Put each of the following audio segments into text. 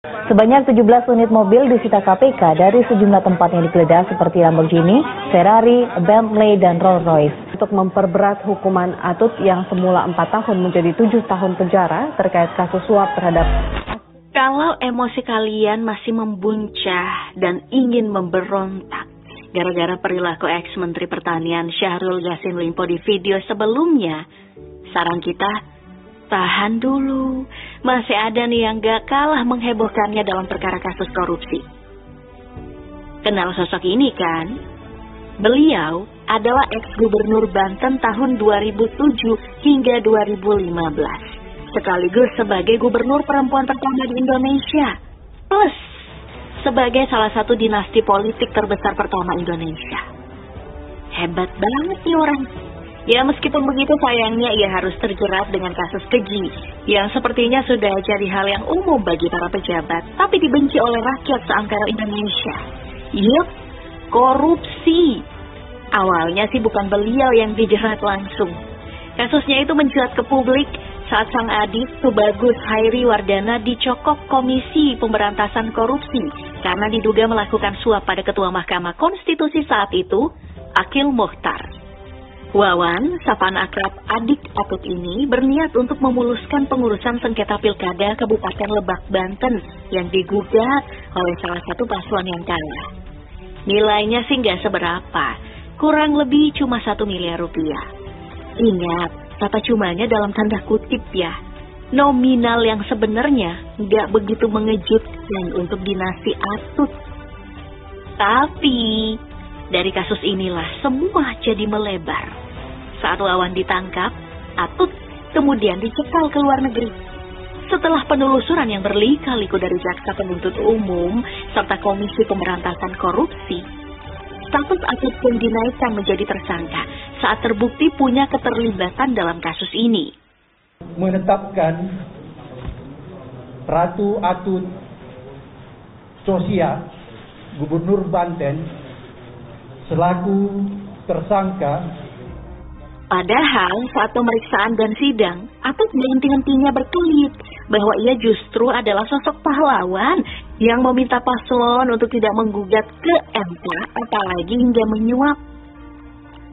Sebanyak 17 unit mobil disita KPK dari sejumlah tempat yang digeledah seperti Lamborghini, Ferrari, Bentley, dan Rolls-Royce. Untuk memperberat hukuman Atut yang semula 4 tahun menjadi 7 tahun penjara terkait kasus suap terhadap... Kalau emosi kalian masih membuncah dan ingin memberontak gara-gara perilaku ex-Menteri Pertanian Syahrul Yassin Limpo di video sebelumnya, saran kita, tahan dulu. Masih ada nih yang gak kalah menghebohkannya dalam perkara kasus korupsi. Kenal sosok ini kan? Beliau adalah ex-gubernur Banten tahun 2007 hingga 2015. Sekaligus sebagai gubernur perempuan pertama di Indonesia. Plus, sebagai salah satu dinasti politik terbesar pertama Indonesia. Hebat banget nih orang. Ya meskipun begitu sayangnya ia harus terjerat dengan kasus keji yang sepertinya sudah jadi hal yang umum bagi para pejabat, tapi dibenci oleh rakyat seantero Indonesia. Yup, korupsi. Awalnya sih bukan beliau yang dijerat langsung. Kasusnya itu mencuat ke publik saat sang adik Tubagus Hairi Wardana dicokok Komisi Pemberantasan Korupsi karena diduga melakukan suap pada Ketua Mahkamah Konstitusi saat itu, Akil Mukhtar. Wawan, sapaan akrab adik Atut ini berniat untuk memuluskan pengurusan sengketa pilkada Kabupaten Lebak, Banten yang digugat oleh salah satu paslon yang kalah. Nilainya sih nggak seberapa, kurang lebih cuma 1 miliar rupiah. Ingat, kata cumanya dalam tanda kutip ya, nominal yang sebenarnya nggak begitu mengejutkan untuk dinasti Atut. Tapi dari kasus inilah semua jadi melebar. Saat Wawan ditangkap, Atut kemudian dicekal ke luar negeri. Setelah penelusuran yang berliku-liku dari Jaksa Penuntut Umum serta Komisi Pemberantasan Korupsi, status Atut pun dinaikkan menjadi tersangka saat terbukti punya keterlibatan dalam kasus ini. Menetapkan Ratu Atut Sosial, Gubernur Banten, selaku tersangka. Padahal saat pemeriksaan dan sidang, Atut berhenti-hentinya berkelit bahwa ia justru adalah sosok pahlawan yang meminta paslon untuk tidak menggugat ke MK apalagi hingga menyuap.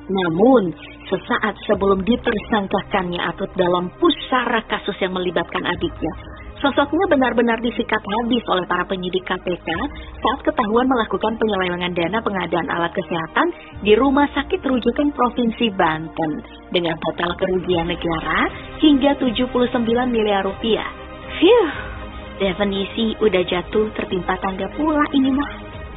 Namun, sesaat sebelum ditersangkakannya Atut dalam pusara kasus yang melibatkan adiknya, sosoknya benar-benar disikat habis oleh para penyidik KPK saat ketahuan melakukan penyelewengan dana pengadaan alat kesehatan di Rumah Sakit Rujukan Provinsi Banten dengan total kerugian negara hingga 79 miliar rupiah. Phew, definisi udah jatuh tertimpa tangga pula ini mah.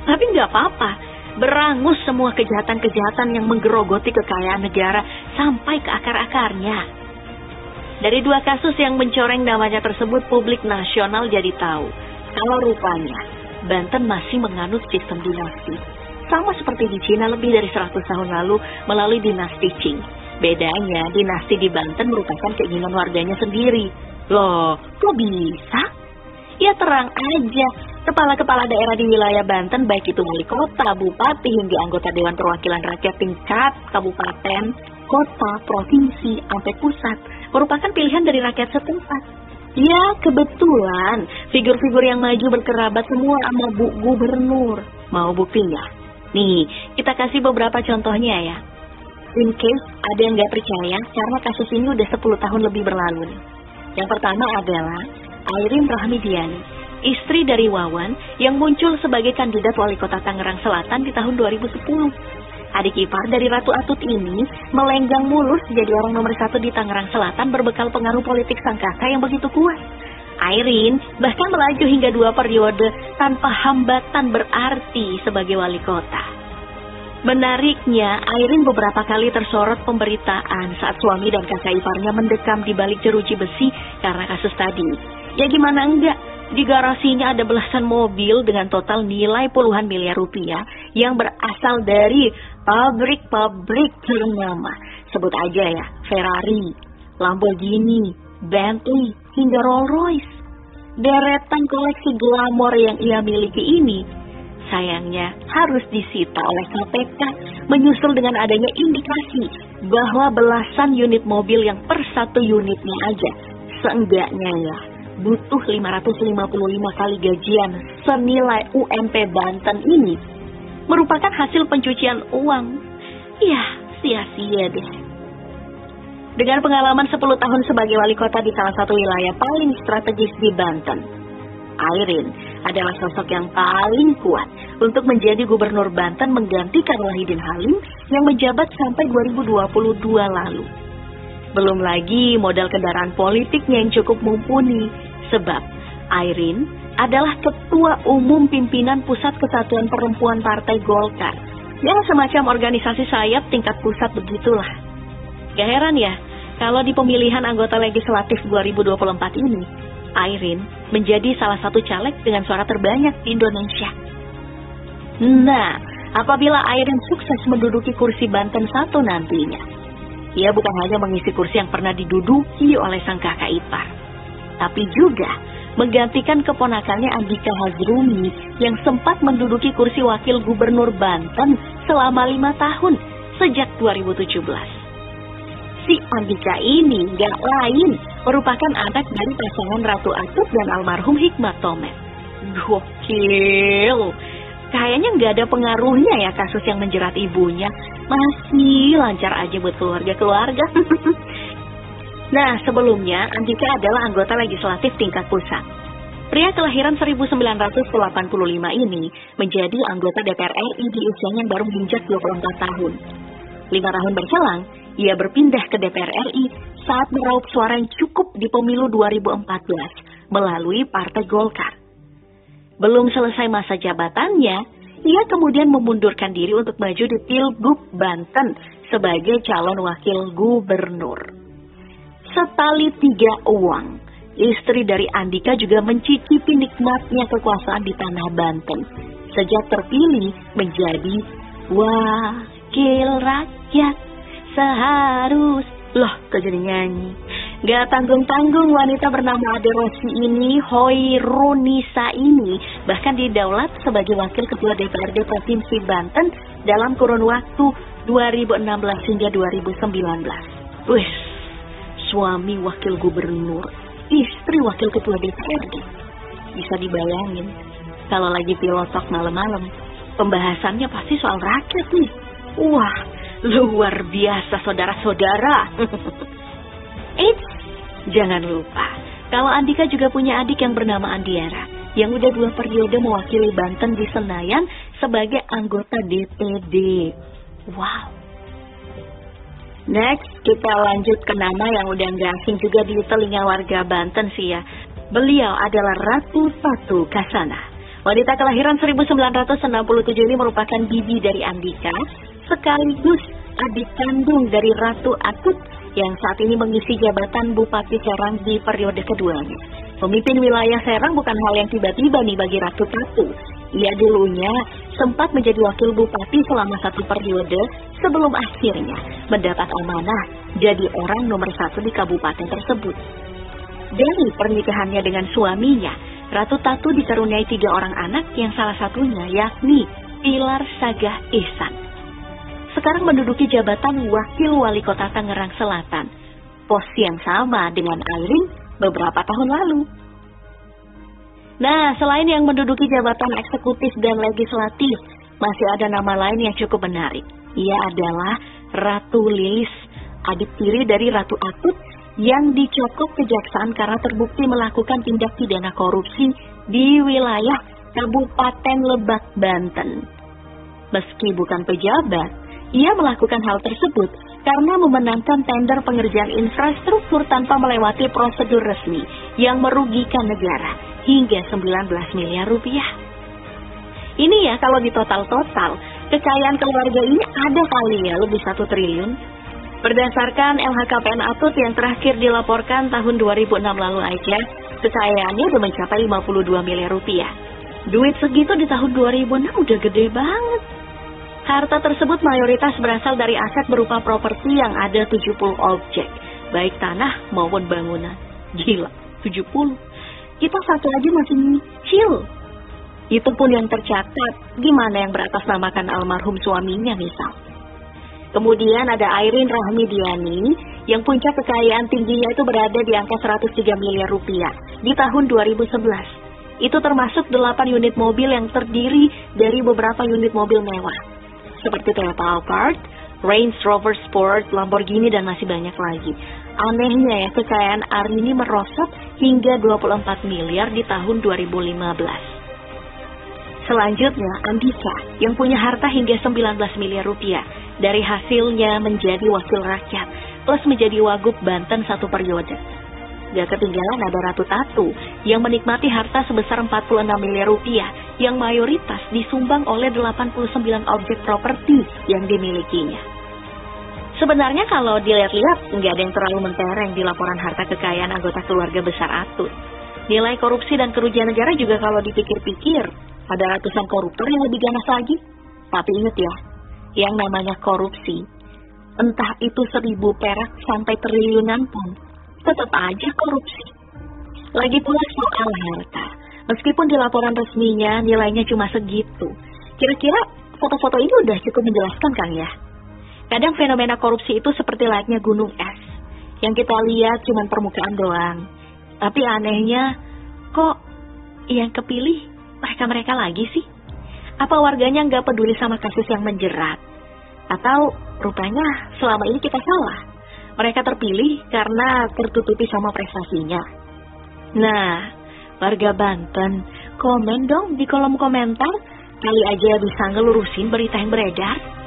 Tapi nggak apa-apa, berangus semua kejahatan-kejahatan yang menggerogoti kekayaan negara sampai ke akar-akarnya. Dari 2 kasus yang mencoreng namanya tersebut, publik nasional jadi tahu kalau rupanya Banten masih menganut sistem dinasti. Sama seperti di Cina lebih dari 100 tahun lalu melalui dinasti Qing. Bedanya, dinasti di Banten merupakan keinginan warganya sendiri. Loh, kok bisa? Ya terang aja, kepala-kepala daerah di wilayah Banten, baik itu wali kota, bupati, hingga anggota Dewan Perwakilan Rakyat tingkat kabupaten, kota, provinsi, sampai pusat, merupakan pilihan dari rakyat setempat. Ya, kebetulan figur-figur yang maju berkerabat semua sama Bu Gubernur. Mau buktinya? Nih, kita kasih beberapa contohnya ya. In case ada yang nggak percaya, karena kasus ini udah 10 tahun lebih berlalu nih. Yang pertama adalah Airin Rahmidiani, istri dari Wawan yang muncul sebagai kandidat wali kota Tangerang Selatan di tahun 2010. Adik ipar dari Ratu Atut ini melenggang mulus jadi orang nomor 1 di Tangerang Selatan berbekal pengaruh politik sang kakak yang begitu kuat. Airin bahkan melaju hingga 2 periode tanpa hambatan berarti sebagai wali kota. Menariknya, Airin beberapa kali tersorot pemberitaan saat suami dan kakak iparnya mendekam di balik jeruji besi karena kasus tadi. Ya gimana enggak, di garasinya ada belasan mobil dengan total nilai puluhan miliar rupiah yang berasal dari pabrik-pabrik ternama. Sebut aja ya, Ferrari, Lamborghini, Bentley, hingga Rolls-Royce. Deretan koleksi glamor yang ia miliki ini sayangnya harus disita oleh KPK menyusul dengan adanya indikasi bahwa belasan unit mobil yang per 1 unitnya aja seenggaknya ya butuh 555 kali gajian senilai UMP Banten ini merupakan hasil pencucian uang. Ya, sia-sia deh. Dengan pengalaman 10 tahun sebagai wali kota di salah satu wilayah paling strategis di Banten, Airin adalah sosok yang paling kuat untuk menjadi gubernur Banten menggantikan Wahidin Halim yang menjabat sampai 2022 lalu. Belum lagi modal kendaraan politiknya yang cukup mumpuni, sebab Airin adalah Ketua Umum Pimpinan Pusat Kesatuan Perempuan Partai Golkar, yang semacam organisasi sayap tingkat pusat begitulah. Gak heran ya, kalau di pemilihan anggota legislatif 2024 ini, Airin menjadi salah satu caleg dengan suara terbanyak di Indonesia. Nah, apabila Airin sukses menduduki kursi Banten 1 nantinya, ia bukan hanya mengisi kursi yang pernah diduduki oleh sang kakak ipar, tapi juga menggantikan keponakannya Andika Hazrumi yang sempat menduduki kursi wakil gubernur Banten selama 5 tahun sejak 2017. Si Andika ini gak lain merupakan anak dari pasangan Ratu Atut dan almarhum Hikmat Tomet. Gokil. Kayaknya gak ada pengaruhnya ya kasus yang menjerat ibunya. Masih lancar aja buat keluarga-keluarga. Nah, sebelumnya Andika adalah anggota legislatif tingkat pusat. Pria kelahiran 1985 ini menjadi anggota DPR RI di usianya yang baru menginjak 24 tahun. 5 tahun berselang, ia berpindah ke DPR RI saat meraup suara yang cukup di pemilu 2014 melalui Partai Golkar. Belum selesai masa jabatannya, ia kemudian memundurkan diri untuk maju di Pilgub Banten sebagai calon wakil gubernur. Setali 3 uang, istri dari Andika juga mencicipi nikmatnya kekuasaan di tanah Banten sejak terpilih menjadi wakil rakyat Loh, kok jadi nyanyi? Gak tanggung-tanggung wanita bernama Ade Rossi ini, Hoirunisa ini, bahkan didaulat sebagai wakil ketua DPRD Provinsi Banten dalam kurun waktu 2016 hingga 2019. Wih, suami wakil gubernur, istri wakil ketua DPRD. Bisa dibayangin, kalau lagi pilotok malam-malam, pembahasannya pasti soal rakyat nih. Wah, luar biasa saudara-saudara. Jangan lupa, kalau Andika juga punya adik yang bernama Andiara, yang udah 2 periode mewakili Banten di Senayan sebagai anggota DPD. Wow. Next, kita lanjut ke nama yang udah nggak asing juga di telinga warga Banten sih ya. Beliau adalah Ratu Tatu Kasana. Wanita kelahiran 1967 ini merupakan bibi dari Andika, sekaligus adik kandung dari Ratu Atut yang saat ini mengisi jabatan Bupati Serang di periode keduanya. Pemimpin wilayah Serang bukan hal yang tiba-tiba nih bagi Ratu Tatu. Ia dulunya sempat menjadi wakil bupati selama 1 periode sebelum akhirnya mendapat amanah jadi orang nomor 1 di kabupaten tersebut. Dari pernikahannya dengan suaminya, Ratu Tatu dikaruniai 3 orang anak yang salah satunya yakni Pilar Sagah Ihsan. Sekarang menduduki jabatan Wakil Wali Kota Tangerang Selatan, pos yang sama dengan Airin beberapa tahun lalu. Nah, selain yang menduduki jabatan eksekutif dan legislatif, masih ada nama lain yang cukup menarik. Ia adalah Ratu Lilis, adik tiri dari Ratu Atut yang dicokok kejaksaan karena terbukti melakukan tindak pidana korupsi di wilayah Kabupaten Lebak, Banten. Meski bukan pejabat, ia melakukan hal tersebut karena memenangkan tender pengerjaan infrastruktur tanpa melewati prosedur resmi yang merugikan negara hingga 19 miliar rupiah. Ini ya kalau di total-total, kekayaan keluarga ini ada kali ya lebih 1 triliun. Berdasarkan LHKPN Atut yang terakhir dilaporkan tahun 2006 lalu aja, kekayaannya udah mencapai 52 miliar rupiah. Duit segitu di tahun 2006 udah gede banget. Harta tersebut mayoritas berasal dari aset berupa properti yang ada 70 objek, baik tanah maupun bangunan. Gila, 70. Kita satu aja masih nyicil. Itu pun yang tercatat, gimana yang beratasnamakan almarhum suaminya misal. Kemudian ada Airin Rahmidiani yang puncak kekayaan tingginya itu berada di angka 103 miliar rupiah di tahun 2011. Itu termasuk 8 unit mobil yang terdiri dari beberapa unit mobil mewah, seperti Toyota Alphard, Range Rover Sport, Lamborghini, dan masih banyak lagi. Anehnya ya, kekayaan Arini merosot hingga 24 miliar di tahun 2015. Selanjutnya, Andika yang punya harta hingga 19 miliar rupiah dari hasilnya menjadi wakil rakyat plus menjadi Wagub Banten 1 periode. Gak ketinggalan ada Ratu Tatu yang menikmati harta sebesar 46 miliar rupiah yang mayoritas disumbang oleh 89 objek properti yang dimilikinya. Sebenarnya kalau dilihat-lihat nggak ada yang terlalu mentereng di laporan harta kekayaan anggota keluarga besar Atut. Nilai korupsi dan kerugian negara juga kalau dipikir-pikir ada ratusan koruptor yang lebih ganas lagi. Tapi ingat ya, yang namanya korupsi, entah itu 1.000 perak sampai triliunan pun, tetap aja korupsi. Lagi pula soal harta, meskipun di laporan resminya nilainya cuma segitu, kira-kira foto-foto ini udah cukup menjelaskan kan ya? Kadang fenomena korupsi itu seperti layaknya gunung es, yang kita lihat cuma permukaan doang. Tapi anehnya, kok yang kepilih mereka-mereka lagi sih? Apa warganya nggak peduli sama kasus yang menjerat? Atau rupanya selama ini kita salah? Mereka terpilih karena tertutupi sama prestasinya. Nah, warga Banten, komen dong di kolom komentar. Kali aja bisa ngelurusin berita yang beredar.